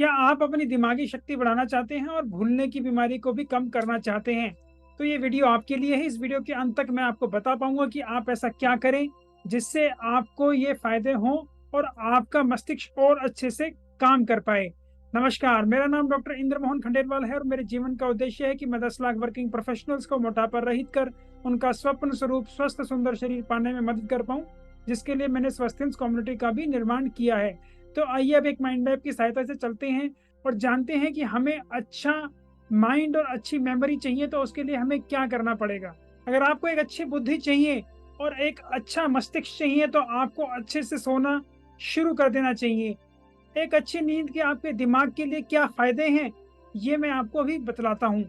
क्या आप अपनी दिमागी शक्ति बढ़ाना चाहते हैं और भूलने की बीमारी को भी कम करना चाहते हैं? तो ये वीडियो आपके लिए है। इस वीडियो के अंत तक मैं आपको बता पाऊँगा कि आप ऐसा क्या करें, जिससे आपको ये फ़ायदे हों और आपका मस्तिष्क और अच्छे से काम कर पाए। नमस्कार, मेरा नाम डॉक्टर इंद्र मोहन खंडेलवाल है और मेरे जीवन का उद्देश्य है कि मैं 10 लाख वर्किंग प्रोफेशनल्स को मोटापा रहित कर उनका स्वप्न स्वरूप स्वस्थ सुंदर शरीर पाने में मदद कर पाऊँ, जिसके लिए मैंने स्वस्थिन्स कम्युनिटी का भी निर्माण किया है। तो आइए अब एक माइंड मैप की सहायता से चलते हैं और जानते हैं कि हमें अच्छा माइंड और अच्छी मेमोरी चाहिए तो उसके लिए हमें क्या करना पड़ेगा। अगर आपको एक अच्छी बुद्धि चाहिए और एक अच्छा मस्तिष्क चाहिए तो आपको अच्छे से सोना शुरू कर देना चाहिए। एक अच्छी नींद के आपके दिमाग के लिए क्या फ़ायदे हैं, ये मैं आपको अभी बतलाता हूँ।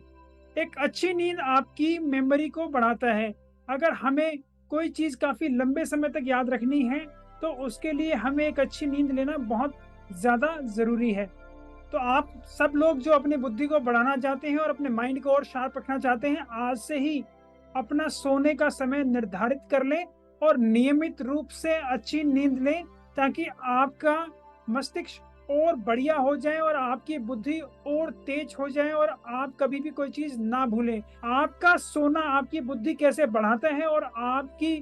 एक अच्छी नींद आपकी मेमोरी को बढ़ाता है। अगर हमें कोई चीज़ काफ़ी लंबे समय तक याद रखनी है, तो उसके लिए हमें एक अच्छी नींद लेना बहुत ज़्यादा ज़रूरी है। तो आप सब लोग जो अपनी बुद्धि को बढ़ाना चाहते हैं और अपने माइंड को और शार्प रखना चाहते हैं, आज से ही अपना सोने का समय निर्धारित कर लें और नियमित रूप से अच्छी नींद लें, ताकि आपका मस्तिष्क और बढ़िया हो जाए और आपकी बुद्धि और तेज हो जाए और आप कभी भी कोई चीज़ ना भूलें। आपका सोना आपकी बुद्धि कैसे बढ़ाता है और आपकी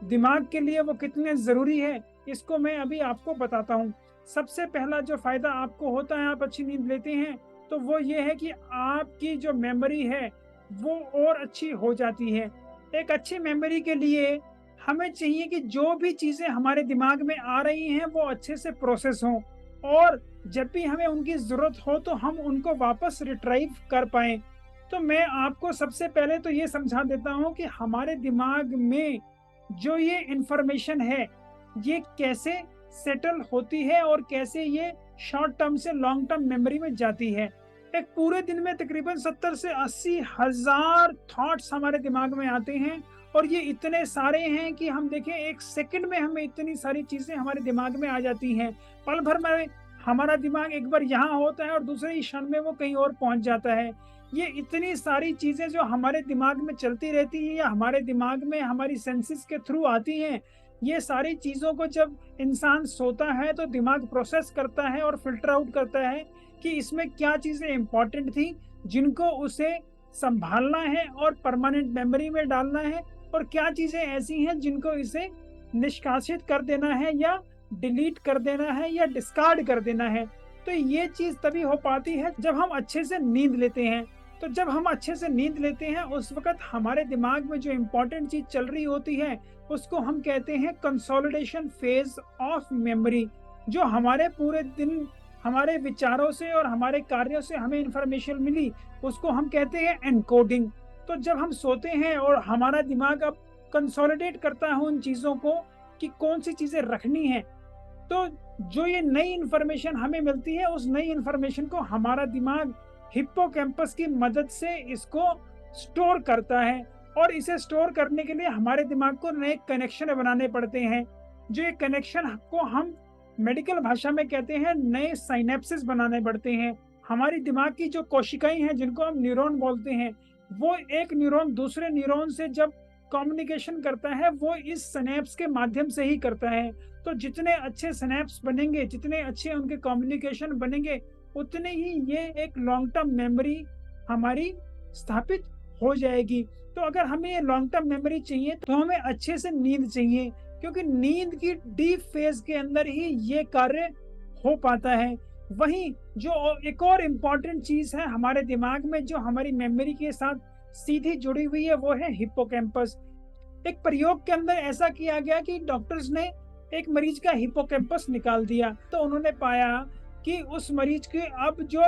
दिमाग के लिए वो कितने ज़रूरी है, इसको मैं अभी आपको बताता हूँ। सबसे पहला जो फ़ायदा आपको होता है, आप अच्छी नींद लेते हैं, तो वो ये है कि आपकी जो मेमोरी है, वो और अच्छी हो जाती है। एक अच्छी मेमोरी के लिए हमें चाहिए कि जो भी चीज़ें हमारे दिमाग में आ रही हैं, वो अच्छे से प्रोसेस हों और जब भी हमें उनकी ज़रूरत हो, तो हम उनको वापस रिट्राइव कर पाएँ। तो मैं आपको सबसे पहले तो ये समझा देता हूँ कि हमारे दिमाग में जो ये इन्फॉर्मेशन है, ये कैसे सेटल होती है और कैसे ये शॉर्ट टर्म से लॉन्ग टर्म मेमोरी में जाती है। एक पूरे दिन में तकरीबन 70 से 80 हज़ार थॉट्स हमारे दिमाग में आते हैं और ये इतने सारे हैं कि हम देखें 1 सेकंड में हमें इतनी सारी चीज़ें हमारे दिमाग में आ जाती हैं। पल भर में हमारा दिमाग एक बार यहाँ होता है और दूसरे ही क्षण में वो कहीं और पहुँच जाता है। ये इतनी सारी चीज़ें जो हमारे दिमाग में चलती रहती हैं या हमारे दिमाग में हमारी सेंसेस के थ्रू आती हैं, ये सारी चीज़ों को जब इंसान सोता है तो दिमाग प्रोसेस करता है और फ़िल्टर आउट करता है कि इसमें क्या चीज़ें इम्पोर्टेंट थी, जिनको उसे सँभालना है और परमानेंट मेमोरी में डालना है और क्या चीज़ें ऐसी हैं जिनको इसे निष्कासित कर देना है या डिलीट कर देना है या डिस्कार्ड कर देना है। तो ये चीज़ तभी हो पाती है जब हम अच्छे से नींद लेते हैं। तो जब हम अच्छे से नींद लेते हैं, उस वक़्त हमारे दिमाग में जो इम्पोर्टेंट चीज़ चल रही होती है, उसको हम कहते हैं कंसोलिडेशन फ़ेज़ ऑफ मेमोरी। जो हमारे पूरे दिन हमारे विचारों से और हमारे कार्यों से हमें इन्फॉर्मेशन मिली, उसको हम कहते हैं एन्कोडिंग। तो जब हम सोते हैं और हमारा दिमाग अब कंसोलिडेट करता है उन चीज़ों को कि कौन-सी चीज़ें रखनी हैं, तो जो ये नई इन्फॉर्मेशन हमें मिलती है, उस नई इन्फॉर्मेशन को हमारा दिमाग हिप्पोकैम्पस की मदद से इसको स्टोर करता है और इसे स्टोर करने के लिए हमारे दिमाग को नए कनेक्शन बनाने पड़ते हैं। जो ये कनेक्शन को हम मेडिकल भाषा में कहते हैं, नए साइनेप्सेस बनाने पड़ते हैं। हमारी दिमाग की जो कोशिकाएँ हैं, जिनको हम न्यूरॉन बोलते हैं, वो एक न्यूरॉन दूसरे न्यूरॉन से जब कम्युनिकेशन करता है, वो इस सिनेप्स के माध्यम से ही करता है। तो जितने अच्छे सिनेप्स बनेंगे, जितने अच्छे उनके कम्युनिकेशन बनेंगे, उतने ही ये एक लॉन्ग टर्म मेमोरी हमारी स्थापित हो जाएगी। तो अगर हमें ये लॉन्ग टर्म मेमोरी चाहिए, तो हमें अच्छे से नींद चाहिए, क्योंकि नींद की डीप फेज़ के अंदर ही ये कार्य हो पाता है। वहीं जो एक और इम्पोर्टेंट चीज़ है हमारे दिमाग में, जो हमारी मेमोरी के साथ सीधी जुड़ी हुई है, वो है हिप्पोकैम्पस। एक प्रयोग के अंदर ऐसा किया गया कि डॉक्टर्स ने एक मरीज का हिप्पोकैम्पस निकाल दिया, तो उन्होंने पाया कि उस मरीज की अब जो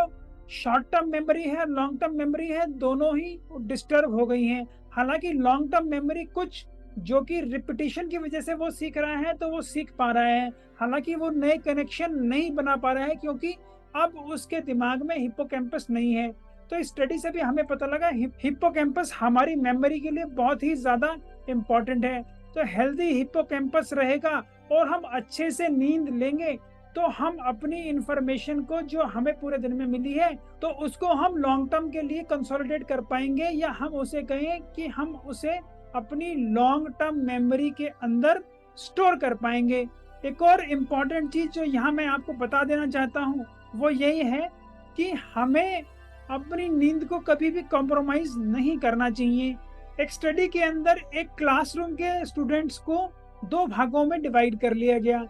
शॉर्ट टर्म मेमोरी है, लॉन्ग टर्म मेमोरी है, दोनों ही डिस्टर्ब हो गई हैं। हालाँकि लॉन्ग टर्म मेमोरी कुछ जो कि रिपिटिशन की वजह से वो सीख रहा है, तो वो सीख पा रहा है। हालाँकि वो नए कनेक्शन नहीं बना पा रहा है, क्योंकि अब उसके दिमाग में हिप्पोकैम्पस नहीं है। तो इस स्टडी से भी हमें पता लगा हिप्पोकैम्पस हमारी मेमोरी के लिए बहुत ही ज़्यादा इम्पोर्टेंट है। तो हेल्दी हिप्पोकैम्पस रहेगा और हम अच्छे से नींद लेंगे, तो हम अपनी इन्फॉर्मेशन को जो हमें पूरे दिन में मिली है, तो उसको हम लॉन्ग टर्म के लिए कंसोलिडेट कर पाएँगे, या हम उसे कहें कि हम उसे अपनी लॉन्ग टर्म मेमोरी के अंदर स्टोर कर पाएँगे। एक और इम्पोर्टेंट चीज़ जो यहाँ मैं आपको बता देना चाहता हूँ, वो यही है कि हमें अपनी नींद को कभी भी कॉम्प्रोमाइज़ नहीं करना चाहिए। एक स्टडी के अंदर एक क्लासरूम के स्टूडेंट्स को 2 भागों में डिवाइड कर लिया गया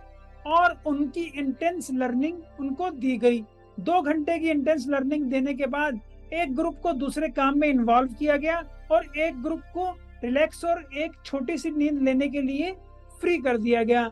और उनकी इंटेंस लर्निंग उनको दी गई। 2 घंटे की इंटेंस लर्निंग देने के बाद एक ग्रुप को दूसरे काम में इन्वॉल्व किया गया और एक ग्रुप को रिलैक्स और एक छोटी-सी नींद लेने के लिए फ्री कर दिया गया।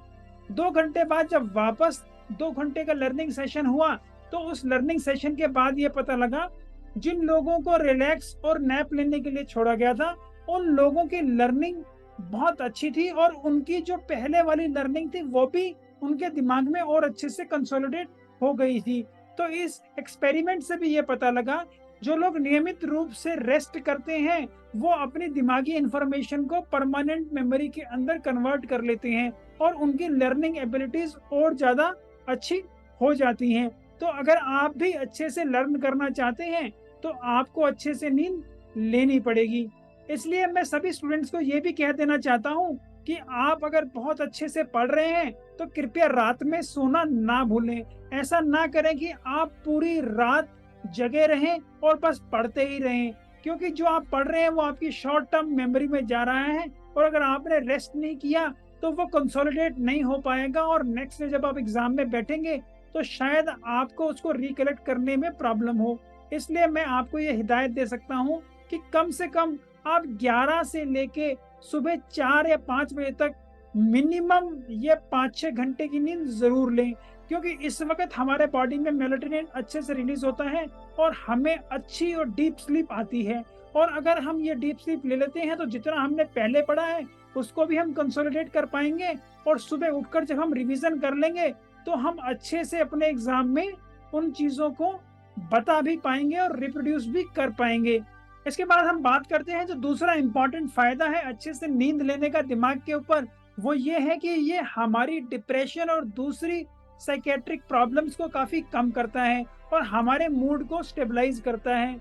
2 घंटे बाद जब वापस 2 घंटे का लर्निंग सेशन हुआ, तो उस लर्निंग सेशन के बाद ये पता लगा, जिन लोगों को रिलैक्स और नैप लेने के लिए छोड़ा गया था, उन लोगों की लर्निंग बहुत अच्छी थी और उनकी जो पहले वाली लर्निंग थी, वो भी उनके दिमाग में और अच्छे से कंसोलिडेट हो गई थी। तो इस एक्सपेरिमेंट से भी ये पता लगा, जो लोग नियमित रूप से रेस्ट करते हैं, वो अपनी दिमागी इंफॉर्मेशन को परमानेंट मेमोरी के अंदर कन्वर्ट कर लेते हैं और उनकी लर्निंग एबिलिटीज और ज़्यादा अच्छी हो जाती हैं। तो अगर आप भी अच्छे से लर्न करना चाहते हैं, तो आपको अच्छे से नींद लेनी पड़ेगी। इसलिए मैं सभी स्टूडेंट्स को ये भी कह देना चाहता हूँ कि आप अगर बहुत अच्छे से पढ़ रहे हैं, तो कृपया रात में सोना ना भूलें। ऐसा ना करें कि आप पूरी रात जगे रहें और बस पढ़ते ही रहें, क्योंकि जो आप पढ़ रहे हैं वो आपकी शॉर्ट टर्म मेमोरी में जा रहा है और अगर आपने रेस्ट नहीं किया तो वो कंसोलिडेट नहीं हो पाएगा और नेक्स्ट डे जब आप एग्जाम में बैठेंगे तो शायद आपको उसको रिकलेक्ट करने में प्रॉब्लम हो। इसलिए मैं आपको ये हिदायत दे सकता हूँ कि कम से कम आप 11 से लेके सुबह 4 या 5 बजे तक मिनिमम ये 5-6 घंटे की नींद जरूर लें, क्योंकि इस वक्त हमारे बॉडी में मेलाटोनिन अच्छे से रिलीज होता है और हमें अच्छी और डीप स्लीप आती है। और अगर हम ये डीप स्लीप ले लेते हैं तो जितना हमने पहले पढ़ा है उसको भी हम कंसोलिडेट कर पाएंगे और सुबह उठकर जब हम रिवीजन कर लेंगे तो हम अच्छे से अपने एग्जाम में उन चीजों को बता भी पाएंगे और रिप्रोड्यूस भी कर पाएंगे। इसके बाद हम बात करते हैं जो दूसरा इंपॉर्टेंट फायदा है अच्छे से नींद लेने का दिमाग के ऊपर, वो ये है कि ये हमारी डिप्रेशन और दूसरी साइकेट्रिक प्रॉब्लम्स को काफी कम करता है और हमारे मूड को स्टेबलाइज करता है।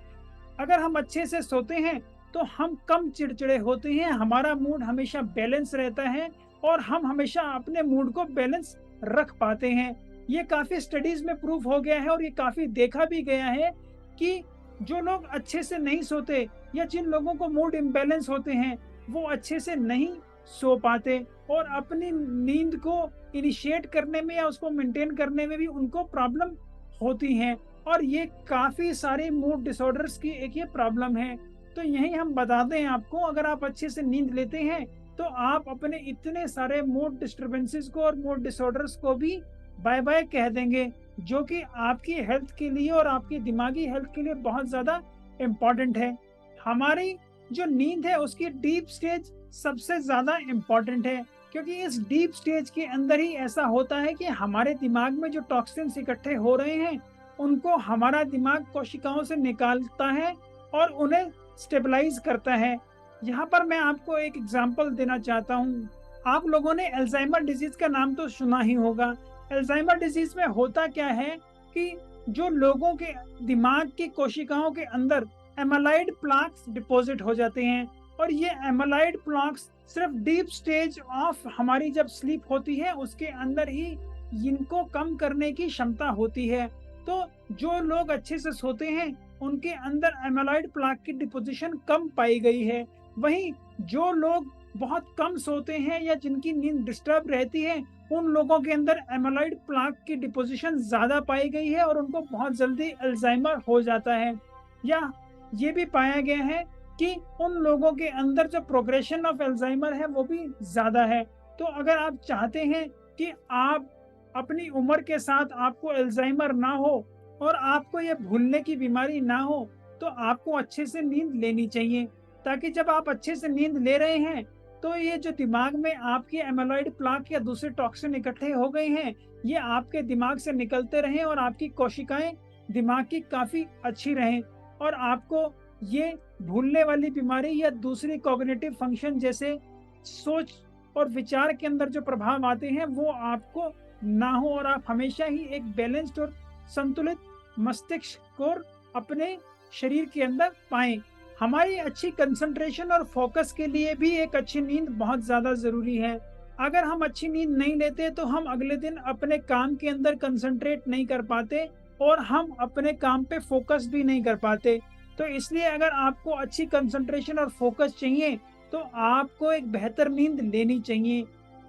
अगर हम अच्छे से सोते हैं तो हम कम चिड़चिड़े होते हैं, हमारा मूड हमेशा बैलेंस रहता है और हम हमेशा अपने मूड को बैलेंस रख पाते हैं। ये काफी स्टडीज में प्रूफ हो गया है और ये काफी देखा भी गया है कि जो लोग अच्छे से नहीं सोते या जिन लोगों को मूड इम्बैलेंस होते हैं, वो अच्छे से नहीं सो पाते और अपनी नींद को इनिशिएट करने में या उसको मेंटेन करने में भी उनको प्रॉब्लम होती हैं और ये काफी सारे मूड डिसऑर्डर्स की एक ये प्रॉब्लम है। तो यही हम बताते हैं आपको, अगर आप अच्छे से नींद लेते हैं तो आप अपने इतने सारे मूड डिस्टर्बेंसेस को और मूड डिसऑर्डर्स को भी बाय बाय कह देंगे, जो कि आपकी हेल्थ के लिए और आपकी दिमागी हेल्थ के लिए बहुत ज्यादा इम्पोर्टेंट है। हमारी जो नींद है उसकी डीप स्टेज सबसे ज्यादा इम्पोर्टेंट है, क्योंकि इस डीप स्टेज के अंदर ही ऐसा होता है कि हमारे दिमाग में जो टॉक्सिन्स इकट्ठे हो रहे हैं उनको हमारा दिमाग कोशिकाओं से निकालता है और उन्हें स्टेबलाइज करता है। यहाँ पर मैं आपको एक एग्जांपल देना चाहता हूँ। आप लोगों ने अल्जाइमर डिजीज का नाम तो सुना ही होगा। अल्जाइमर डिजीज में होता क्या है कि जो लोगों के दिमाग की कोशिकाओं के अंदर एमाइलाइड प्लाक्स डिपॉजिट हो जाते हैं और ये एमाइलाइड प्लाक्स सिर्फ डीप स्टेज ऑफ हमारी जब स्लीप होती है उसके अंदर ही इनको कम करने की क्षमता होती है। तो जो लोग अच्छे से सोते हैं उनके अंदर एमाइलाइड प्लाक की डिपोजिशन कम पाई गई है। वहीं जो लोग बहुत कम सोते हैं या जिनकी नींद डिस्टर्ब रहती है उन लोगों के अंदर एमाइलाइड प्लाक की डिपोजिशन ज्यादा पाई गई है और उनको बहुत जल्दी अल्जाइमर हो जाता है। या ये भी पाया गया है कि उन लोगों के अंदर जो प्रोग्रेशन ऑफ अल्जाइमर है वो भी ज्यादा है। तो अगर आप चाहते हैं कि आप अपनी उम्र के साथ आपको अल्जाइमर ना हो और आपको ये भूलने की बीमारी ना हो, तो आपको अच्छे से नींद लेनी चाहिए, ताकि जब आप अच्छे से नींद ले रहे हैं तो ये जो दिमाग में आपके एमाइलॉइड प्लाक या दूसरे टॉक्सिन इकट्ठे हो गए हैं ये आपके दिमाग से निकलते रहें और आपकी कोशिकाएं दिमाग की काफी अच्छी रहें और आपको ये भूलने वाली बीमारी या दूसरी कॉग्निटिव फंक्शन जैसे सोच और विचार के अंदर जो प्रभाव आते हैं वो आपको ना हो और आप हमेशा ही एक बैलेंस्ड और संतुलित मस्तिष्क को अपने शरीर के अंदर पाएं। हमारी अच्छी कंसंट्रेशन और फोकस के लिए भी एक अच्छी नींद बहुत ज्यादा जरूरी है। अगर हम अच्छी नींद नहीं लेते तो हम अगले दिन अपने काम के अंदर कंसंट्रेट नहीं कर पाते और हम अपने काम पे फोकस भी नहीं कर पाते। तो इसलिए अगर आपको अच्छी कंसंट्रेशन और फोकस चाहिए तो आपको एक बेहतर नींद लेनी चाहिए,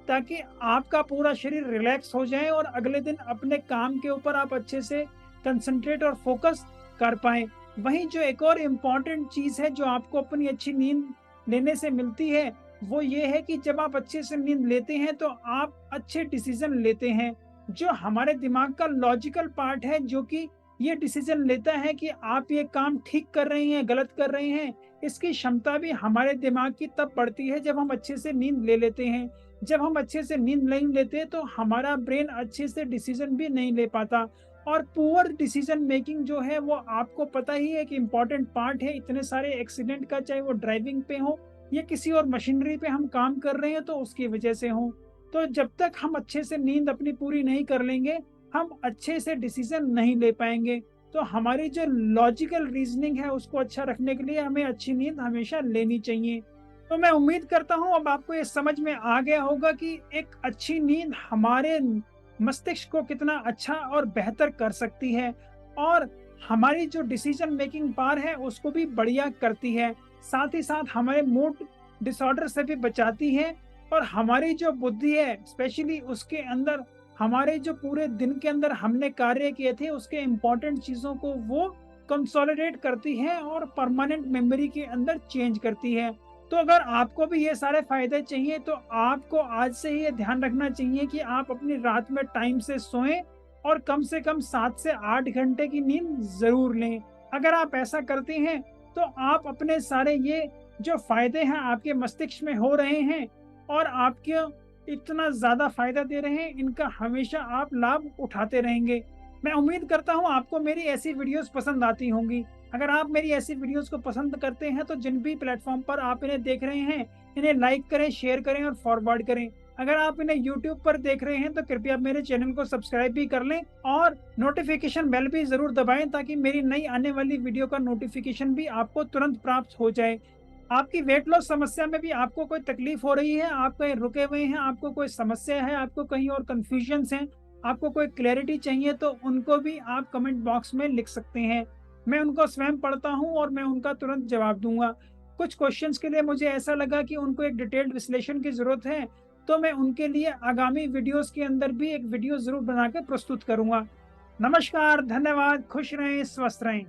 ताकि आपका पूरा शरीर रिलैक्स हो जाए और अगले दिन अपने काम के ऊपर आप अच्छे से कंसंट्रेट और फोकस कर पाएँ। वहीं जो एक और इम्पोर्टेंट चीज़ है जो आपको अपनी अच्छी नींद लेने से मिलती है, वो ये है कि जब आप अच्छे से नींद लेते हैं तो आप अच्छे डिसीज़न लेते हैं। जो हमारे दिमाग का लॉजिकल पार्ट है, जो कि ये डिसीज़न लेता है कि आप ये काम ठीक कर रहे हैं, गलत कर रहे हैं, इसकी क्षमता भी हमारे दिमाग की तब बढ़ती है जब हम अच्छे से नींद ले लेते हैं। जब हम अच्छे से नींद नहीं लेते तो हमारा ब्रेन अच्छे से डिसीज़न भी नहीं ले पाता, और पुअर डिसीज़न मेकिंग जो है वो आपको पता ही है कि इम्पोर्टेंट पार्ट है इतने सारे एक्सीडेंट का, चाहे वो ड्राइविंग पे हो या किसी और मशीनरी पे हम काम कर रहे हैं तो उसकी वजह से हो। तो जब तक हम अच्छे से नींद अपनी पूरी नहीं कर लेंगे, हम अच्छे से डिसीज़न नहीं ले पाएँगे। तो हमारी जो लॉजिकल रीज़निंग है उसको अच्छा रखने के लिए हमें अच्छी नींद हमेशा लेनी चाहिए। तो मैं उम्मीद करता हूँ अब आपको ये समझ में आ गया होगा कि एक अच्छी नींद हमारे मस्तिष्क को कितना अच्छा और बेहतर कर सकती है, और हमारी जो डिसीजन मेकिंग पावर है उसको भी बढ़िया करती है। साथ ही साथ हमारे मूड डिसऑर्डर से भी बचाती है, और हमारी जो बुद्धि है स्पेशली उसके अंदर हमारे जो पूरे दिन के अंदर हमने कार्य किए थे उसके इम्पोर्टेंट चीज़ों को वो कंसोलिडेट करती है और परमानेंट मेमोरी के अंदर चेंज करती है। तो अगर आपको भी ये सारे फ़ायदे चाहिए तो आपको आज से ही ये ध्यान रखना चाहिए कि आप अपनी रात में टाइम से सोएँ और कम से कम 7 से 8 घंटे की नींद ज़रूर लें। अगर आप ऐसा करते हैं तो आप अपने सारे ये जो फ़ायदे हैं आपके मस्तिष्क में हो रहे हैं और आपको इतना ज़्यादा फ़ायदा दे रहे हैं, इनका हमेशा आप लाभ उठाते रहेंगे। मैं उम्मीद करता हूँ आपको मेरी ऐसी वीडियोज़ पसंद आती होंगी। अगर आप मेरी ऐसी वीडियोज़ को पसंद करते हैं तो जिन भी प्लेटफ़ॉर्म पर आप इन्हें देख रहे हैं, इन्हें लाइक करें, शेयर करें और फॉरवर्ड करें। अगर आप इन्हें यूट्यूब पर देख रहे हैं तो कृपया मेरे चैनल को सब्सक्राइब भी कर लें और नोटिफ़िकेशन बेल भी ज़रूर दबाएँ, ताकि मेरी नई आने वाली वीडियो का नोटिफ़िकेशन भी आपको तुरंत प्राप्त हो जाए। आपकी वेट लॉस समस्या में भी आपको कोई तकलीफ हो रही है, आप कहीं रुके हुए हैं, आपको कोई समस्या है, आपको कहीं और कन्फ्यूजन्स हैं, आपको कोई क्लैरिटी चाहिए, तो उनको भी आप कमेंट बॉक्स में लिख सकते हैं। मैं उनको स्वयं पढ़ता हूँ और मैं उनका तुरंत जवाब दूँगा। कुछ क्वेश्चंस के लिए मुझे ऐसा लगा कि उनको एक डिटेल्ड विश्लेषण की ज़रूरत है, तो मैं उनके लिए आगामी वीडियोज़ के अंदर भी एक वीडियो ज़रूर बना के प्रस्तुत करूँगा। नमस्कार, धन्यवाद, खुश रहें, स्वस्थ रहें।